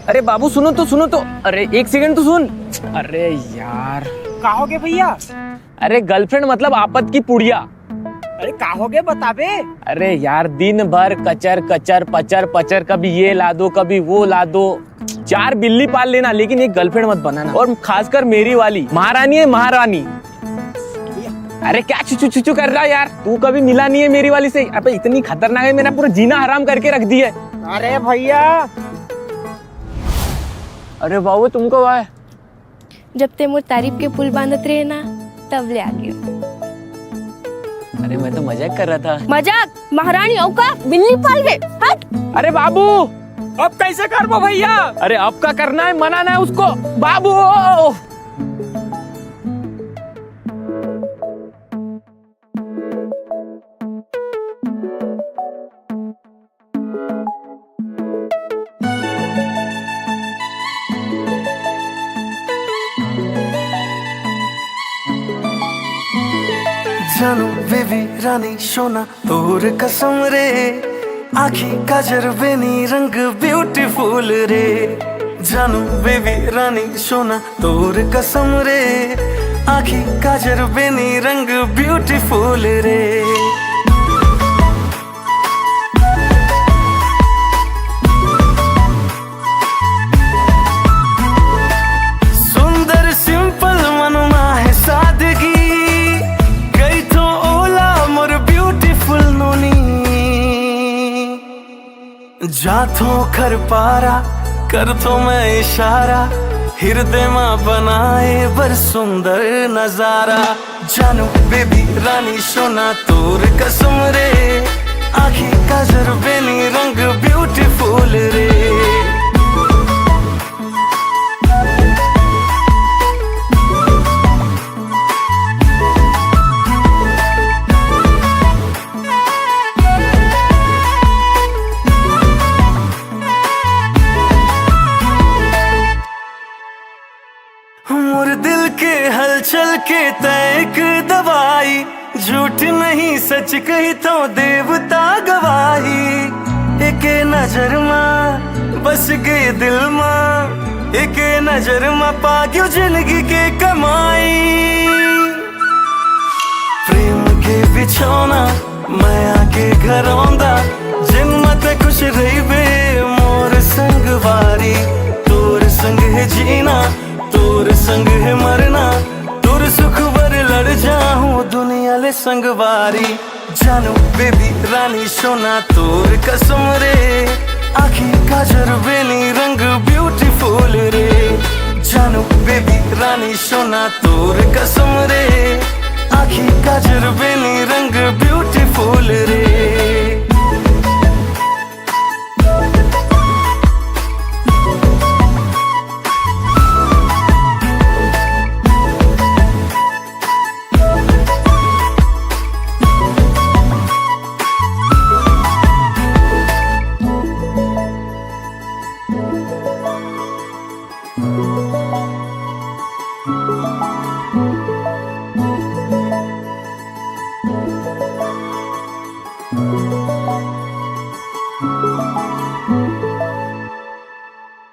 अरे बाबू सुनो तो। अरे एक सेकंड तो सुन। अरे यार का हो गए भैया? अरे गर्लफ्रेंड मतलब आपत की पुड़िया। अरे का हो गए बता बे। अरे यार दिन भर कचर कचर पचर पचर, कभी ये ला दो कभी वो ला दो। 4 बिल्ली पाल लेना लेकिन एक गर्लफ्रेंड मत बनाना, और खासकर मेरी वाली महारानी है महारानी। अरे क्या चुचू कर रहा है यार, तू कभी मिला नहीं है मेरी वाली से। अबे इतनी खतरनाक है, मेरा पूरा जीना हराम करके रख दी है। अरे भैया अरे बाबू तुमको है जब ते मोर तारीफ के पुल बांधत रहे ना तब ले आ गए। अरे मैं तो मजाक कर रहा था। मजाक? महारानी औका बिल्ली पाल गए। हट। अरे बाबू अब कैसे करबो भैया? अरे अब का करना है, मनाना है उसको बाबू। जानू बेबी रानी सोना तोर कसम रे, आखी काजर बेनी रंग ब्यूटीफुल रे। जानू बेबी रानी सोना तोर कसम रे, आखी काजर बेनी रंग ब्यूटीफुल रे। सुंदर सिंपल मनमा है सादगी, जाथो कर पारा कर तो मैं इशारा, हृदय में बनाए बर सुंदर नजारा। जानू बेबी रानी सोना तोर कसम रे, आखी काजर बेनी रंग ब्यूटीफुल रे। मोर दिल के हलचल के तैक दवाई, झूठ नहीं सच कही तो देवता गवाही। एक नजर माँ बस गए दिल माँ, एक नजर माँ पाग्यो जिंदगी के कमाई। प्रेम के बिछौना मैं आके घर आंदा, जिन मत खुश रही बे मोर संग वारी। तोर संग है जीना तोर संग है मरना, तोर सुख बर लड़ जाऊं दुनिया ले संगवारी। जानू बेबी रानी सोना तोर कसम रे, आखी काजर बेनी रंग ब्यूटीफुल रे। जानू बेबी रानी सोना तोर कसम रे, आखी काजर बेनी रंग ब्यूटीफुल रे।